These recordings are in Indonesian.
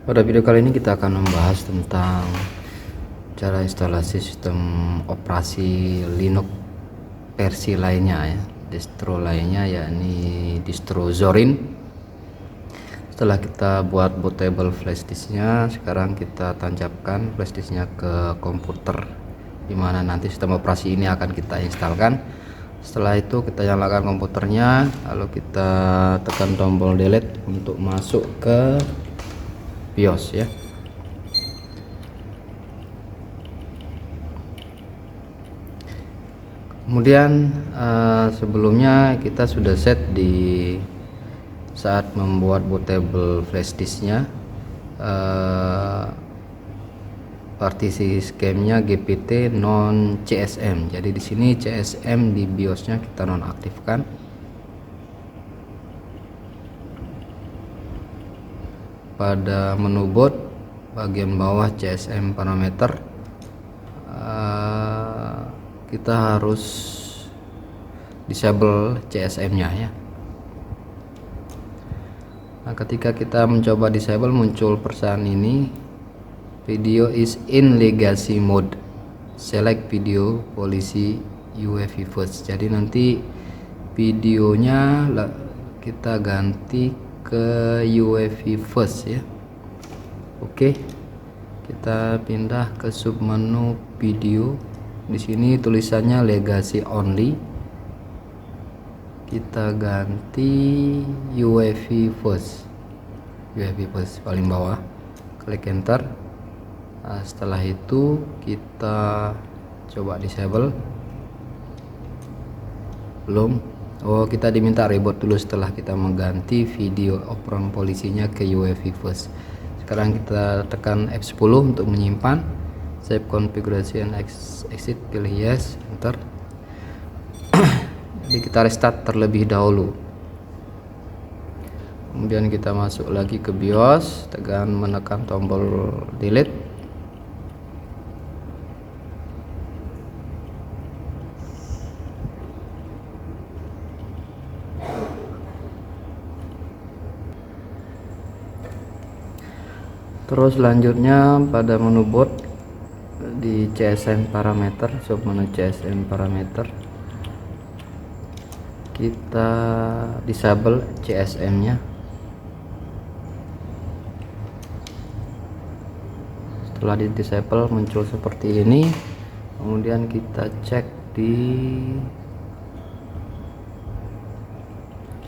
Pada video kali ini kita akan membahas tentang cara instalasi sistem operasi Linux versi lainnya ya, distro lainnya yakni distro Zorin. Setelah kita buat bootable flash disknya, sekarang kita tancapkan flash disknya ke komputer dimana nanti sistem operasi ini akan kita instalkan. Setelah itu kita nyalakan komputernya, lalu kita tekan tombol delete untuk masuk ke BIOS ya. Kemudian sebelumnya kita sudah set di saat membuat bootable flash disknya, partisi schemnya GPT non CSM. Jadi di sini CSM di BIOSnya kita nonaktifkan. Pada menu boot bagian bawah CSM parameter, kita harus disable CSM nya ya. Nah, ketika kita mencoba disable, muncul pesan ini, video is in legacy mode, select video policy UEFI first. Jadi nanti videonya kita ganti ke UEFI first ya. Oke, kita pindah ke submenu video. Di sini tulisannya legacy only, kita ganti UEFI first. UEFI first paling bawah, klik enter. Nah, setelah itu kita coba disable. Belum. Oh, kita diminta reboot dulu setelah kita mengganti video operan polisinya ke UEFI first. Sekarang kita tekan F10 untuk menyimpan. Save configuration, exit, pilih yes, enter. Jadi kita restart terlebih dahulu. Kemudian kita masuk lagi ke BIOS, menekan tombol delete. Terus selanjutnya pada menu boot di CSM parameter, submenu CSM parameter, kita disable CSM nya. Setelah di disable muncul seperti ini. Kemudian kita cek di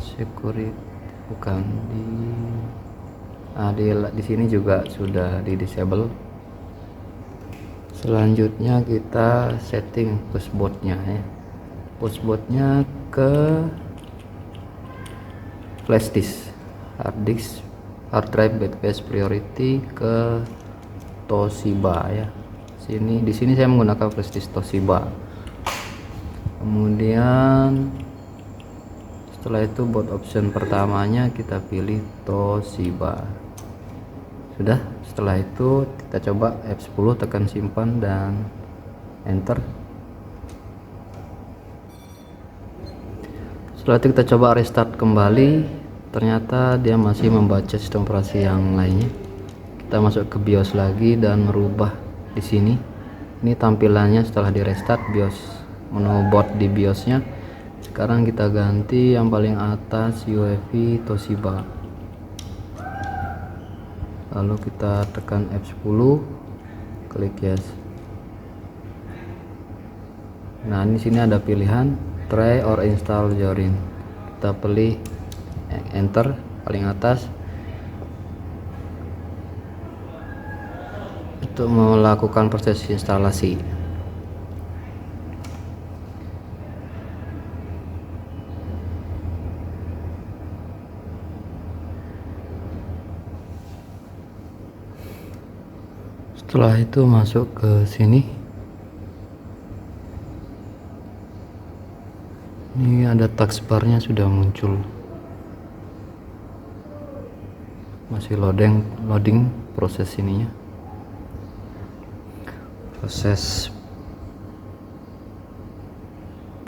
security, bukan di sini juga sudah di disable. Selanjutnya kita setting pushbootnya ya. Pushbootnya ke flash disk, hard disk, hard drive, backpack priority ke Toshiba ya. Di sini saya menggunakan flash disk Toshiba. Kemudian setelah itu boot option pertamanya kita pilih Toshiba. Sudah. Setelah itu kita coba F10, tekan simpan dan enter. Setelah itu kita coba restart kembali, ternyata dia masih membaca sistem operasi yang lainnya. Kita masuk ke BIOS lagi dan merubah di sini. Ini tampilannya setelah di restart BIOS, menu boot di BIOSnya. Sekarang kita ganti yang paling atas UEFI Toshiba. Lalu kita tekan F10, klik yes. Nah, di sini ada pilihan try or install Zorin. Kita pilih enter paling atas untuk melakukan proses instalasi. Setelah itu masuk ke sini. Ini ada taskbarnya sudah muncul. Masih loading proses ininya. Proses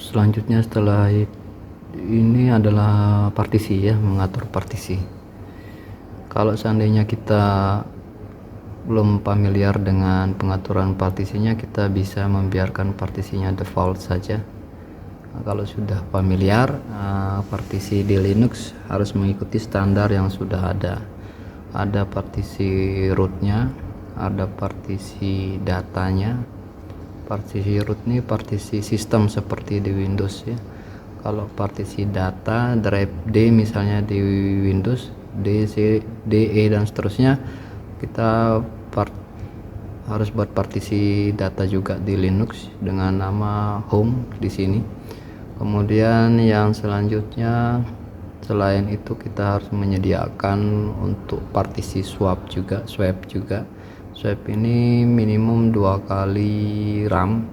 selanjutnya setelah ini adalah partisi ya, mengatur partisi. Kalau seandainya kita belum familiar dengan pengaturan partisinya, kita bisa membiarkan partisinya default saja. Kalau sudah familiar, partisi di Linux harus mengikuti standar yang sudah ada. Ada partisi rootnya, ada partisi datanya. Partisi root ini partisi sistem seperti di Windows ya. Kalau partisi data, drive D misalnya di Windows, D, C, D, E dan seterusnya, kita harus buat partisi data juga di Linux dengan nama home di sini. Kemudian yang selanjutnya, selain itu kita harus menyediakan untuk partisi swap juga. Swap ini minimum 2 kali RAM.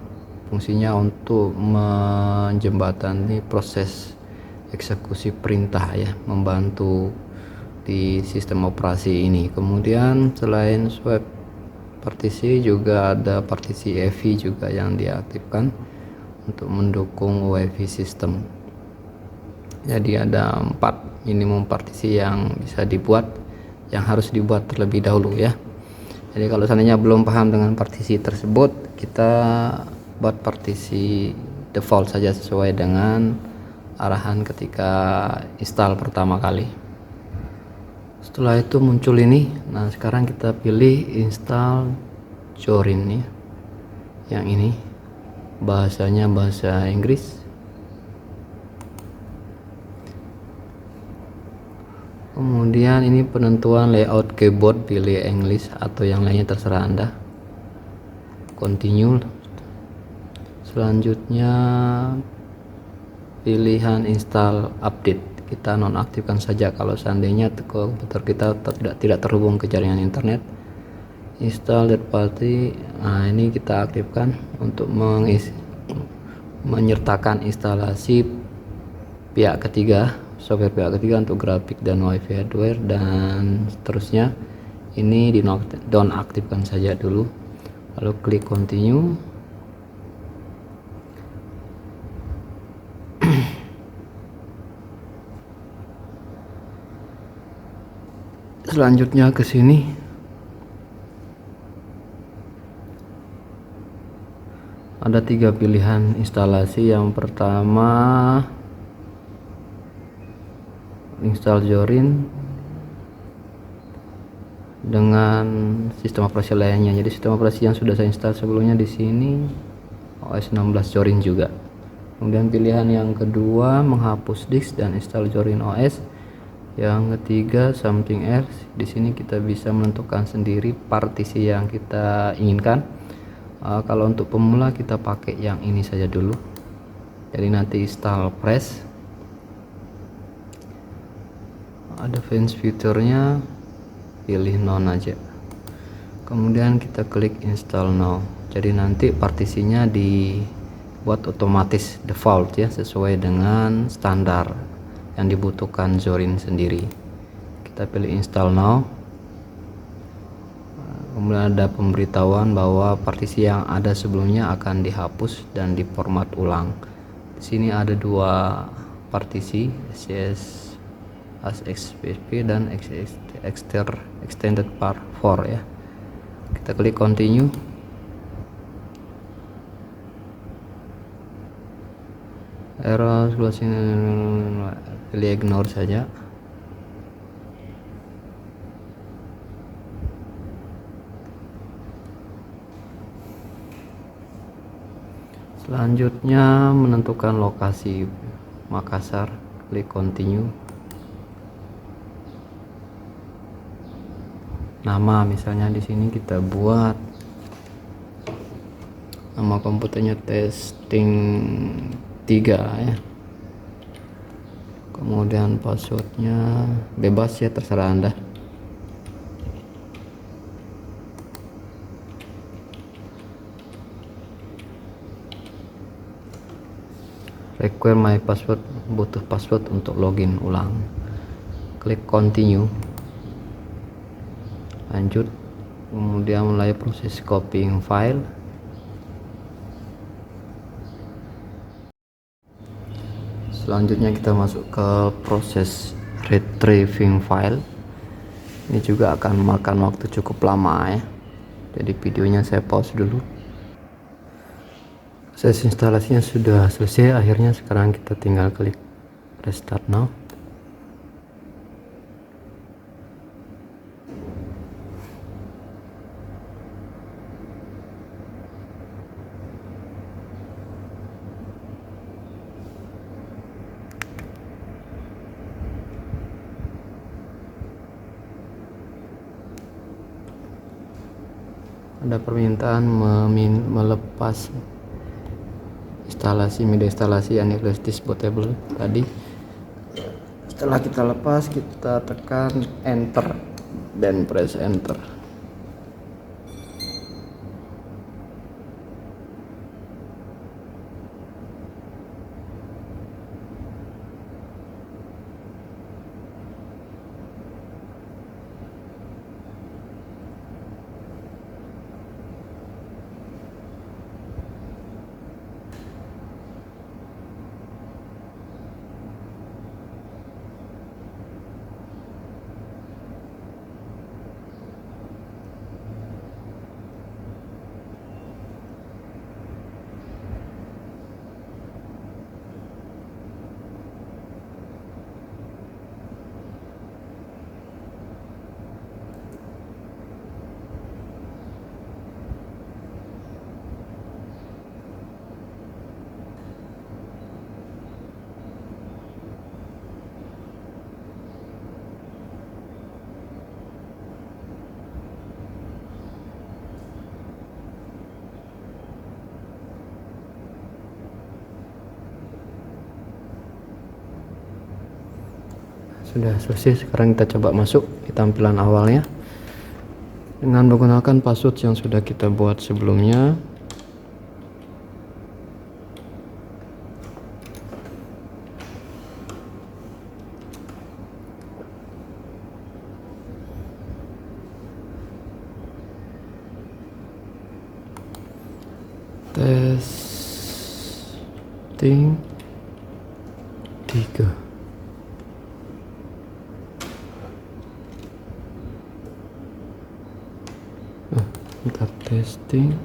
Fungsinya untuk menjembatani proses eksekusi perintah ya, membantu di sistem operasi ini. Kemudian selain swap partisi, juga ada partisi EV juga yang diaktifkan untuk mendukung WiFi sistem. Jadi ada 4 minimum partisi yang bisa dibuat, yang harus dibuat terlebih dahulu ya. Jadi kalau seandainya belum paham dengan partisi tersebut, kita buat partisi default saja sesuai dengan arahan ketika install pertama kali. Setelah itu muncul ini. Nah, sekarang kita pilih install Zorin ya. Yang ini bahasanya bahasa Inggris. Kemudian ini penentuan layout keyboard, pilih English atau yang lainnya terserah Anda. Continue. Selanjutnya pilihan install update, kita nonaktifkan saja kalau seandainya komputer kita tidak terhubung ke jaringan internet. Install third party, nah ini kita aktifkan untuk menyertakan instalasi pihak ketiga, software pihak ketiga untuk grafik dan wifi hardware dan seterusnya. Ini dinonaktifkan saja dulu, lalu klik continue. Selanjutnya ke sini ada 3 pilihan instalasi. Yang pertama install Zorin dengan sistem operasi lainnya. Jadi sistem operasi yang sudah saya install sebelumnya di sini OS 16 Zorin juga. Kemudian pilihan yang kedua menghapus disk dan install Zorin OS. Yang ketiga something else. Di sini kita bisa menentukan sendiri partisi yang kita inginkan. Kalau untuk pemula kita pakai yang ini saja dulu. Jadi nanti install fresh. Advanced fiturnya pilih none aja. Kemudian kita klik install now. Jadi nanti partisinya dibuat otomatis default ya, sesuai dengan standar yang dibutuhkan Zorin sendiri. Kita pilih install now. Kemudian ada pemberitahuan bahwa partisi yang ada sebelumnya akan dihapus dan diformat ulang. Di sini ada 2 partisi, SCS ASXPP dan extended part 4 ya. Kita klik continue. Error closing, pilih ignore saja. Selanjutnya menentukan lokasi Makassar, klik continue. Nama misalnya di sini kita buat nama komputernya testing 3 ya. Kemudian passwordnya bebas ya, terserah Anda. Require my password, butuh password untuk login ulang. Klik continue. Lanjut. Kemudian mulai proses copying file. Selanjutnya kita masuk ke proses retrieving file. Ini juga akan memakan waktu cukup lama ya. Jadi videonya saya pause dulu. Proses instalasinya sudah selesai akhirnya. Sekarang kita tinggal klik restart now. Ada permintaan melepas instalasi media instalasi Aniflash Disk Bootable tadi. Setelah kita lepas, kita tekan enter dan press enter. Sudah selesai. Sekarang kita coba masuk di tampilan awalnya dengan menggunakan password yang sudah kita buat sebelumnya. Testing 3. Kita testing.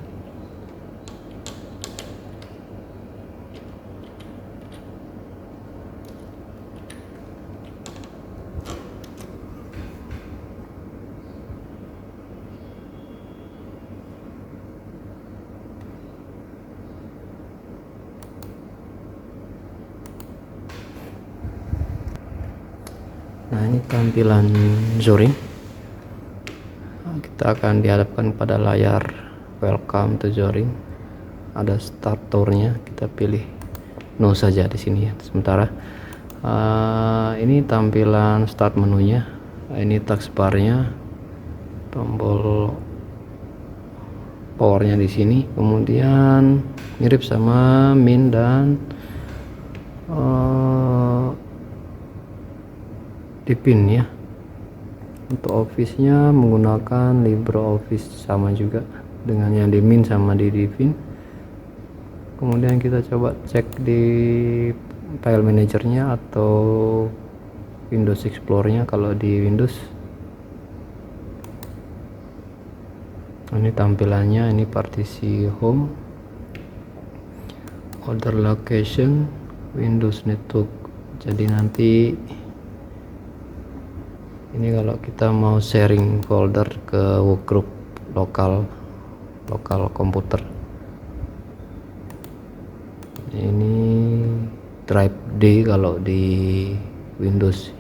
Nah, ini tampilan Zorin. Kita akan dihadapkan pada layar welcome to Zorin. Ada start tour-nya, kita pilih no saja di sini ya sementara. Ini tampilan start menunya. Ini taskbar-nya, tombol powernya di sini. Kemudian mirip sama Min dan Deepin ya. Untuk office-nya menggunakan LibreOffice, sama juga dengan yang di Min sama di Deepin. Kemudian kita coba cek di file manajernya atau Windows Explorer-nya. Kalau di Windows, ini tampilannya. Ini partisi home, order location, Windows Network. Jadi nanti ini kalau kita mau sharing folder ke workgroup lokal komputer, ini drive D kalau di Windows.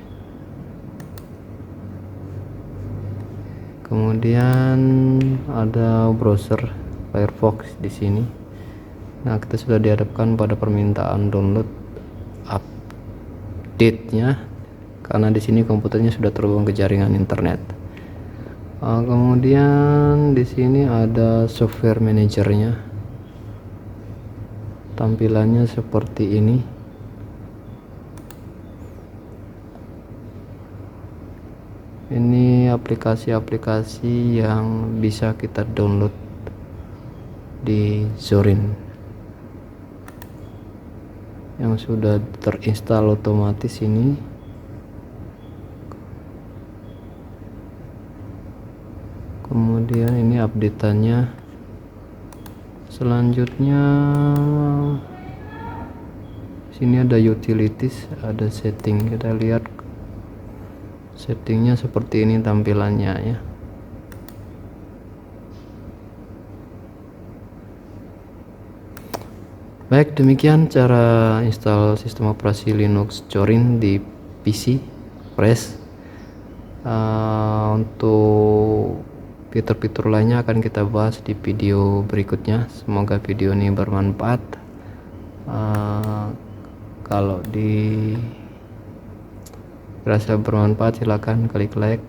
Kemudian ada browser Firefox di sini. Nah, kita sudah dihadapkan pada permintaan download update-nya karena di sini komputernya sudah terhubung ke jaringan internet. Kemudian di sini ada software manajernya. Tampilannya seperti ini. Ini aplikasi-aplikasi yang bisa kita download di Zorin yang sudah terinstall otomatis ini. Kemudian ini updateannya. Selanjutnya sini ada utilities, ada setting. Kita lihat settingnya seperti ini tampilannya ya. Baik, demikian cara install sistem operasi Linux Zorin di PC Fresh. Untuk fitur-fitur lainnya akan kita bahas di video berikutnya. Semoga video ini bermanfaat. Kalau dirasa bermanfaat, silakan klik like,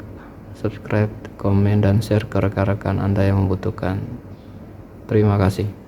subscribe, komen, dan share ke rekan-rekan Anda yang membutuhkan. Terima kasih.